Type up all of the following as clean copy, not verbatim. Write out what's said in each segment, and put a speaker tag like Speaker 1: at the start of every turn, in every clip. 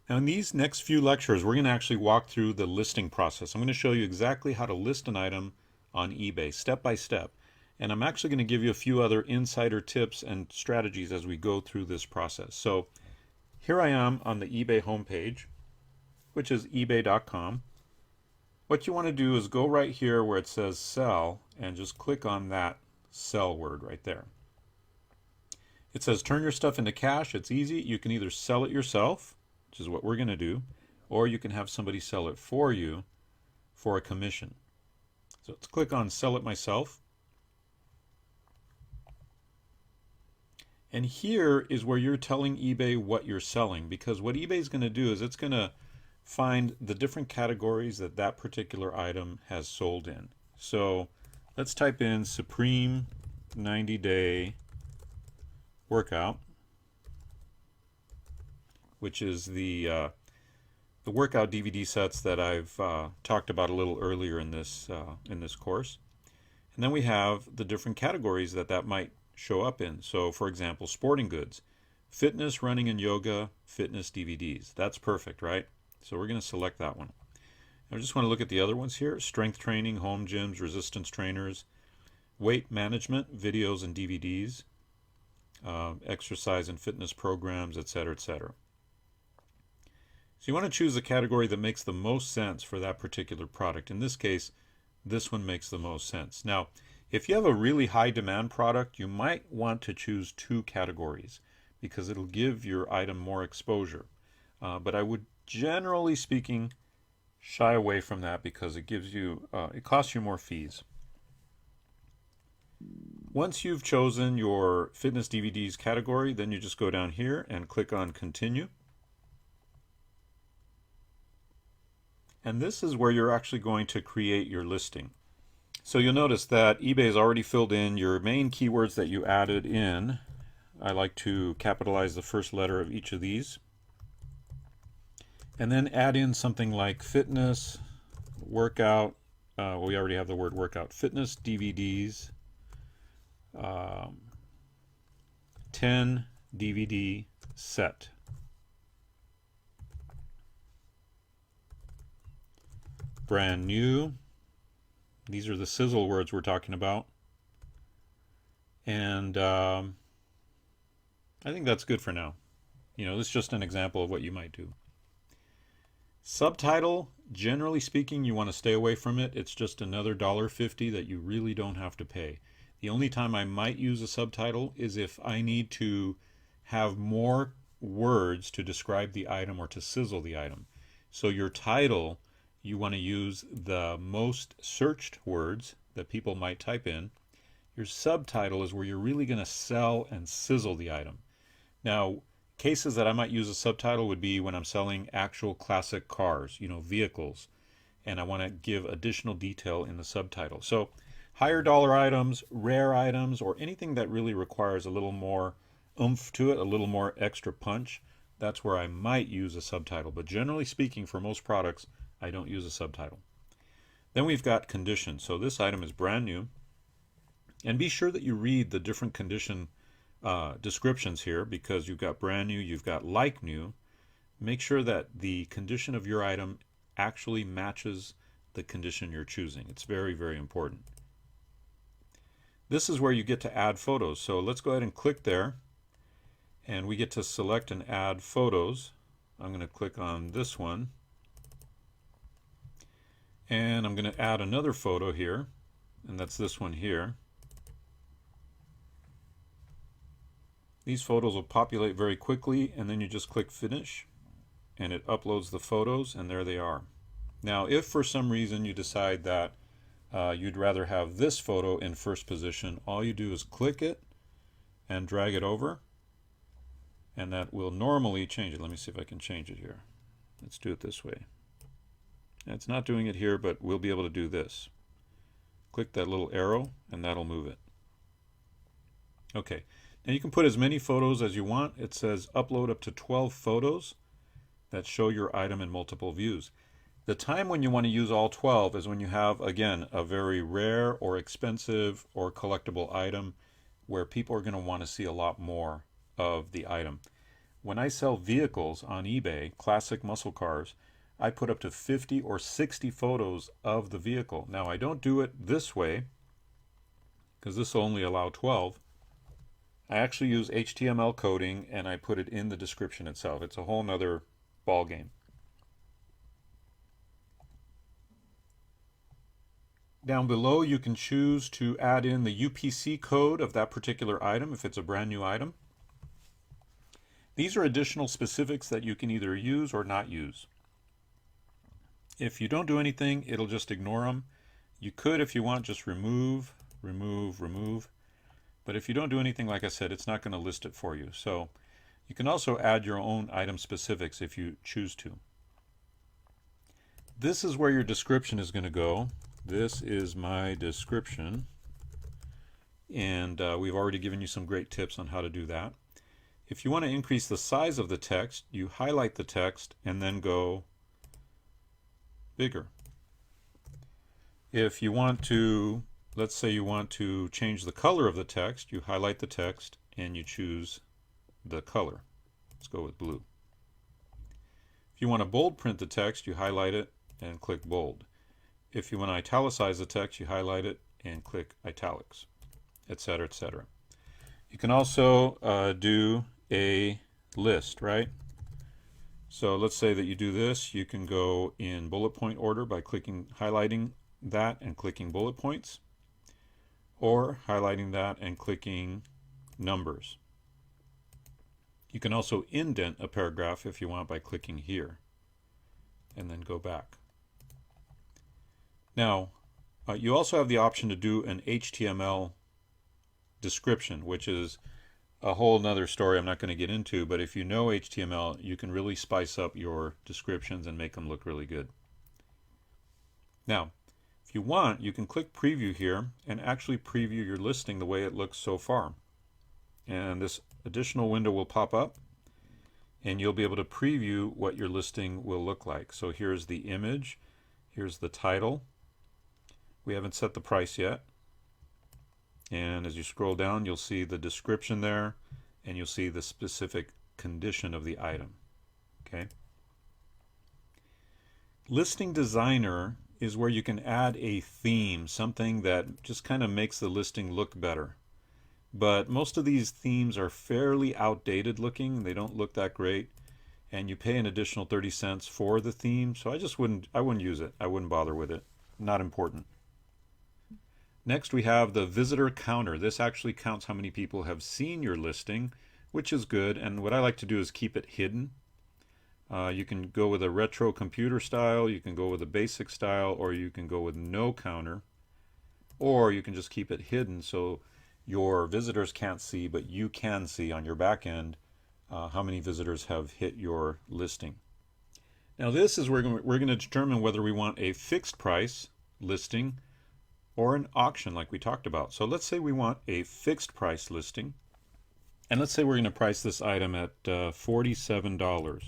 Speaker 1: Now in these next few lectures, we're going to actually walk through the listing process. I'm going to show you exactly how to list an item on eBay, step by step. And I'm actually going to give you a few other insider tips and strategies as we go through this process. So here I am on the eBay homepage, which is ebay.com. What you want to do is go right here where it says sell and just click on that sell word right there. It says turn your stuff into cash. It's easy. You can either sell it yourself, which is what we're going to do, or you can have somebody sell it for you for a commission. So let's click on sell it myself. And here is where you're telling eBay what you're selling, because what eBay is going to do is it's going to find the different categories that that particular item has sold in. So let's type in Supreme 90-day workout, which is the workout DVD sets that I've talked about a little earlier in this course. And then we have the different categories that that might show up in. So for example, sporting goods, fitness, running and yoga, fitness DVDs. That's perfect, right? So we're going to select that one. I just want to look at the other ones here. Strength training, home gyms, resistance trainers, weight management, videos and DVDs, exercise and fitness programs, etc., etc. So you want to choose the category that makes the most sense for that particular product. In this case, this one makes the most sense. Now, if you have a really high demand product, you might want to choose two categories because it'll give your item more exposure. But I would, generally speaking, shy away from that because it gives you, it costs you more fees. Once you've chosen your fitness DVDs category, then you just go down here and click on continue. And this is where you're actually going to create your listing. So you'll notice that eBay has already filled in your main keywords that you added in. I like to capitalize the first letter of each of these. And then add in something like fitness, workout. We already have the word workout. Fitness DVDs. 10 DVD set. Brand new. These are the sizzle words we're talking about. And I think that's good for now. You know, this is just an example of what you might do. Subtitle, generally speaking, you want to stay away from it. It's just another $1.50 that you really don't have to pay. The only time I might use a subtitle is if I need to have more words to describe the item or to sizzle the item. So your title, you want to use the most searched words that people might type in. Your subtitle is where you're really going to sell and sizzle the item. Now, cases that I might use a subtitle would be when I'm selling actual classic cars, you know, vehicles, and I want to give additional detail in the subtitle. So higher dollar items, rare items, or anything that really requires a little more oomph to it, a little more extra punch, that's where I might use a subtitle. But generally speaking, for most products, I don't use a subtitle. Then we've got condition. So this item is brand new. And be sure that you read the different condition descriptions here, because you've got brand new, you've got like new. Make sure that the condition of your item actually matches the condition you're choosing. It's very, very important. This is where you get to add photos. So let's go ahead and click there. And we get to select and add photos. I'm going to click on this one. And I'm going to add another photo here. And that's this one here. These photos will populate very quickly, and then you just click finish and it uploads the photos, and there they are. Now if for some reason you decide that you'd rather have this photo in first position, all you do is click it and drag it over, and that will normally change it. Let me see if I can change it here. Let's do it this way. It's not doing it here, but we'll be able to do this. Click that little arrow and that'll move it. Okay. Now you can put as many photos as you want. It says upload up to 12 photos that show your item in multiple views. The time when you want to use all 12 is when you have, again, a very rare or expensive or collectible item where people are going to want to see a lot more of the item. when I sell vehicles on eBay, classic muscle cars, I put up to 50 or 60 photos of the vehicle. Now I don't do it this way because this will only allow 12. I actually use HTML coding and I put it in the description itself. It's a whole nother ball game. Down below you can choose to add in the UPC code of that particular item if it's a brand new item. These are additional specifics that you can either use or not use. If you don't do anything, it'll just ignore them. You could, if you want, just remove. But if you don't do anything, like I said, it's not going to list it for you. So you can also add your own item specifics if you choose to. This is where your description is going to go. This is my description. And we've already given you some great tips on how to do that. If you want to increase the size of the text, you highlight the text and then go bigger. If you want to, let's say you want to change the color of the text, you highlight the text and you choose the color. Let's go with blue. If you want to bold print the text, you highlight it and click bold. If you want to italicize the text, you highlight it and click italics, etc., etc. You can also do a list, right? So let's say that you do this. You can go in bullet point order by highlighting that and clicking bullet points, or highlighting that and clicking numbers. You can also indent a paragraph if you want by clicking here and then go back. Now, you also have the option to do an HTML description, which is a whole nother story I'm not going to get into, but if you know HTML, you can really spice up your descriptions and make them look really good. Now, if you want, you can click preview here and actually preview your listing the way it looks so far. And this additional window will pop up and you'll be able to preview what your listing will look like. So here's the image, here's the title. We haven't set the price yet. And as you scroll down, you'll see the description there, and you'll see the specific condition of the item. Okay. Listing Designer is where you can add a theme, something that just kind of makes the listing look better. But most of these themes are fairly outdated looking. They don't look that great, and you pay an additional 30 cents for the theme. So I wouldn't use it. I wouldn't bother with it. Not important. Next we have the visitor counter. This actually counts how many people have seen your listing, which is good. And what I like to do is keep it hidden. You can go with a retro computer style, you can go with a basic style, or you can go with no counter. Or you can just keep it hidden so your visitors can't see, but you can see on your back end how many visitors have hit your listing. Now this is where we're going to determine whether we want a fixed price listing or an auction like we talked about. So let's say we want a fixed price listing, and let's say we're going to price this item at $47.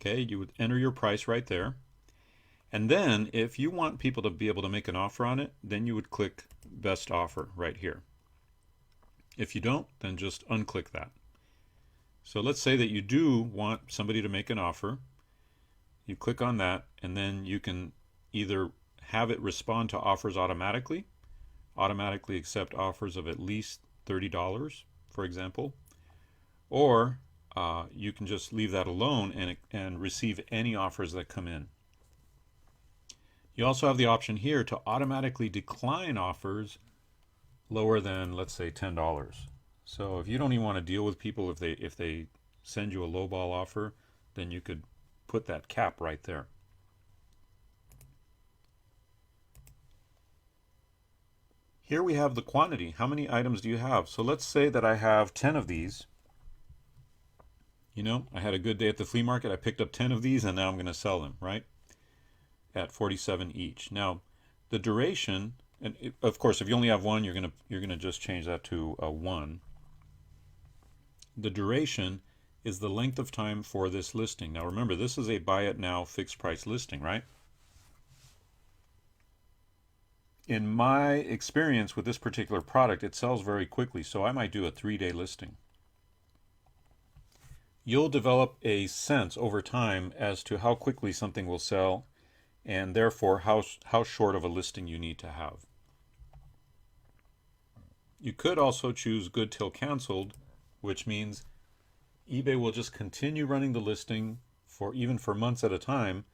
Speaker 1: Okay, you would enter your price right there, and then if you want people to be able to make an offer on it, then you would click best offer right here. If you don't, then just unclick that. So let's say that you do want somebody to make an offer. You click on that, and then you can either have it respond to offers automatically accept offers of at least $30, for example, or you can just leave that alone and receive any offers that come in. You also have the option here to automatically decline offers lower than, let's say, $10. So if you don't even want to deal with people if they send you a lowball offer, then you could put that cap right there. Here we have the quantity. How many items do you have? So let's say that I have 10 of these. You know, I had a good day at the flea market. I picked up 10 of these and now I'm going to sell them, right? At 47 each. Now, the duration, and of course, if you only have one, you're going to just change that to a 1. The duration is the length of time for this listing. Now remember, this is a buy it now fixed price listing, right? In my experience with this particular product, it sells very quickly, so I might do a 3-day listing. You'll develop a sense over time as to how quickly something will sell and therefore how short of a listing you need to have. You could also choose good till canceled, which means eBay will just continue running the listing for even for months at a time,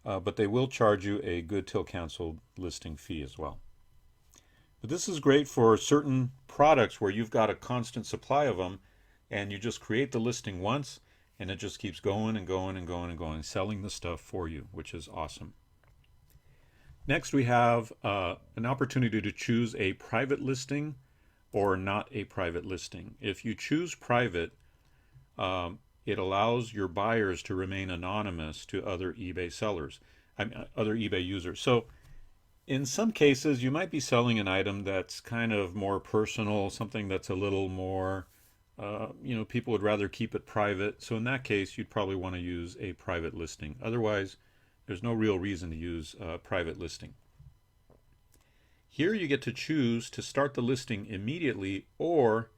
Speaker 1: but they will charge you a good till canceled listing fee as well. But this is great for certain products where you've got a constant supply of them and you just create the listing once and it just keeps going and going and going and going, selling the stuff for you, which is awesome. Next, we have an opportunity to choose a private listing or not a private listing. If you choose private, it allows your buyers to remain anonymous to other eBay sellers, other eBay users. So in some cases, you might be selling an item that's kind of more personal, something that's a little more, people would rather keep it private. So in that case, you'd probably want to use a private listing. Otherwise, there's no real reason to use a private listing. Here you get to choose to start the listing immediately or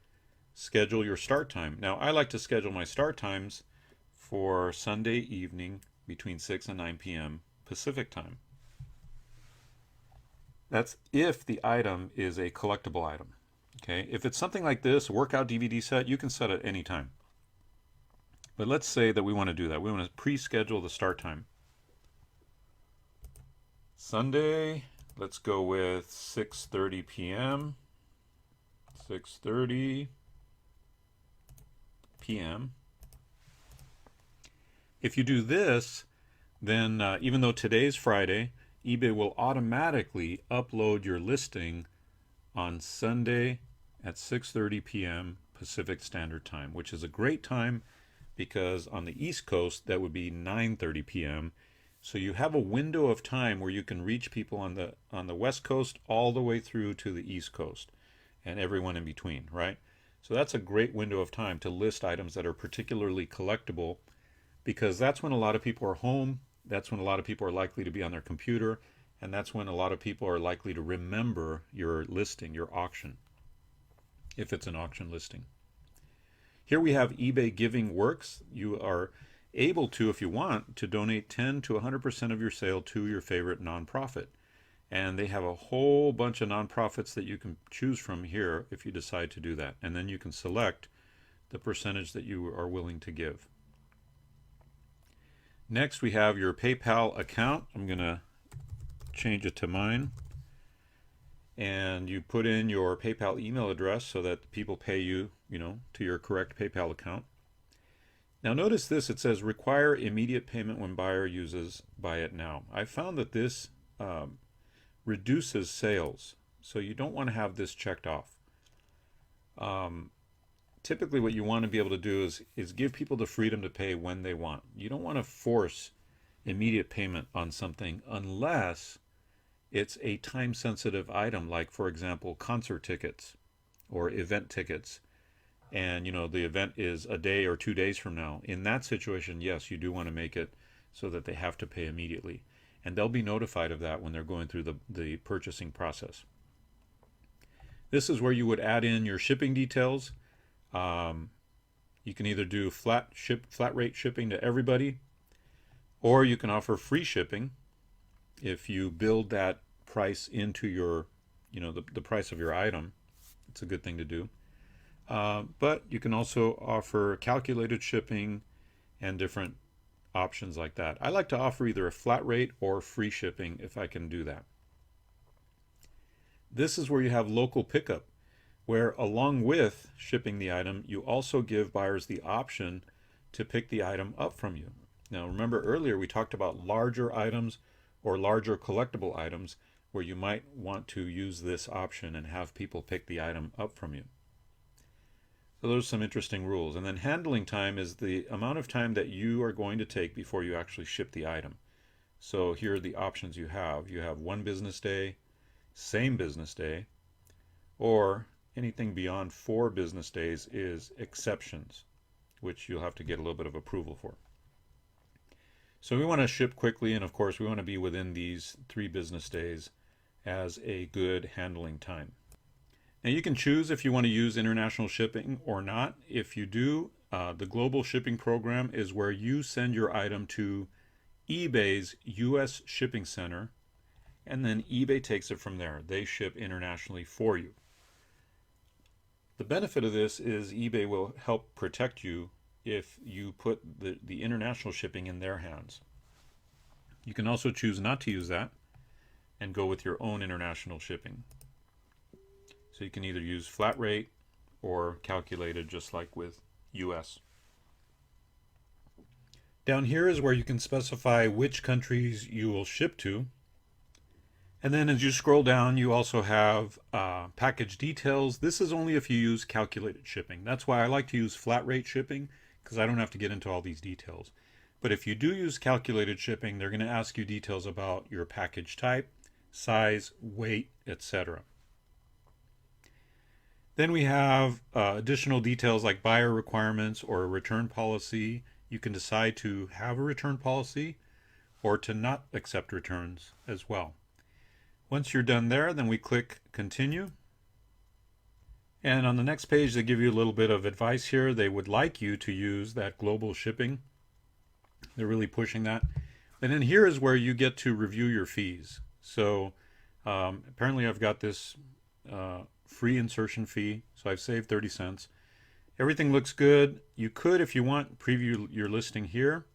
Speaker 1: schedule your start time. Now, I like to schedule my start times for Sunday evening between 6 and 9 p.m. Pacific time. That's if the item is a collectible item. Okay, if it's something like this, a workout DVD set, you can set it any time. But let's say that we want to do that. We want to pre-schedule the start time. Sunday, let's go with 6:30 p.m. 6:30 p.m. If you do this, then even though today's Friday, eBay will automatically upload your listing on Sunday at 6:30 p.m. Pacific Standard Time, which is a great time because on the East Coast that would be 9:30 p.m. So you have a window of time where you can reach people on the West Coast all the way through to the East Coast and everyone in between, right? So that's a great window of time to list items that are particularly collectible because that's when a lot of people are home, that's when a lot of people are likely to be on their computer, and that's when a lot of people are likely to remember your listing, your auction, if it's an auction listing. Here we have eBay Giving Works. You are able to, if you want, to donate 10 to 100% of your sale to your favorite nonprofit. And they have a whole bunch of nonprofits that you can choose from here if you decide to do that. And then you can select the percentage that you are willing to give. Next, we have your PayPal account. I'm going to change it to mine. And you put in your PayPal email address so that people pay you, to your correct PayPal account. Now notice this, it says require immediate payment when buyer uses buy it now. I found that this reduces sales, so you don't want to have this checked off. Typically what you want to be able to do is give people the freedom to pay when they want. You don't want to force immediate payment on something unless it's a time-sensitive item, like, for example, concert tickets or event tickets. And, the event is a day or 2 days from now. In that situation, yes, you do want to make it so that they have to pay immediately. And they'll be notified of that when they're going through the purchasing process. This is where you would add in your shipping details. You can either do flat rate shipping to everybody, or you can offer free shipping if you build that price into your, the price of your item. It's a good thing to do. But you can also offer calculated shipping and different options like that. I like to offer either a flat rate or free shipping if I can do that. This is where you have local pickup, where along with shipping the item, you also give buyers the option to pick the item up from you. Now remember earlier we talked about larger items or larger collectible items where you might want to use this option and have people pick the item up from you. So those are some interesting rules. And then handling time is the amount of time that you are going to take before you actually ship the item. So here are the options you have. You have 1 business day, same business day, or anything beyond 4 business days is exceptions, which you'll have to get a little bit of approval for. So we want to ship quickly, and of course we want to be within these 3 business days as a good handling time. Now you can choose if you want to use international shipping or not. If you do, The global shipping program is where you send your item to eBay's US shipping center, and then eBay takes it from there. They ship internationally for you. The benefit of this is eBay will help protect you if you put the international shipping in their hands. You can also choose not to use that and go with your own international shipping. So you can either use flat rate or calculated, just like with US. Down here is where you can specify which countries you will ship to. And then as you scroll down, you also have package details. This is only if you use calculated shipping. That's why I like to use flat rate shipping, because I don't have to get into all these details. But if you do use calculated shipping, they're going to ask you details about your package type, size, weight, etc. Then we have additional details like buyer requirements or a return policy. You can decide to have a return policy or to not accept returns as well. Once you're done there, then we click continue. And on the next page, they give you a little bit of advice here. They would like you to use that global shipping. They're really pushing that. And then here is where you get to review your fees. So apparently I've got this free insertion fee, so I've saved 30 cents. Everything looks good. You could, if you want, preview your listing here.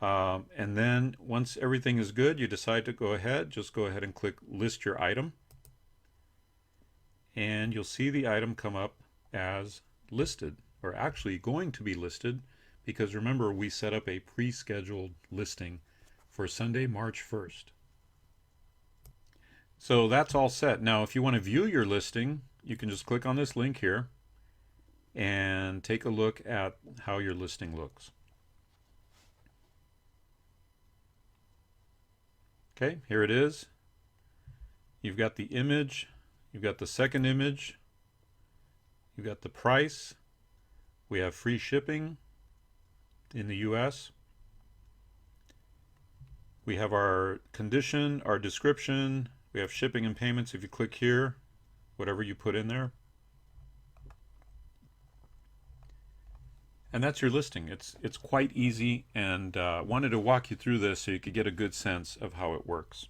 Speaker 1: And then once everything is good, you decide to go ahead, just go ahead and click list your item. And you'll see the item come up as listed, or actually going to be listed, because remember, we set up a pre-scheduled listing for Sunday, March 1st. So that's all set. Now, if you want to view your listing, you can just click on this link here and take a look at how your listing looks. Okay, here it is. You've got the image, you've got the second image, you've got the price, we have free shipping in the US, we have our condition, our description, we have shipping and payments. If you click here, whatever you put in there. And that's your listing. It's quite easy, and wanted to walk you through this so you could get a good sense of how it works.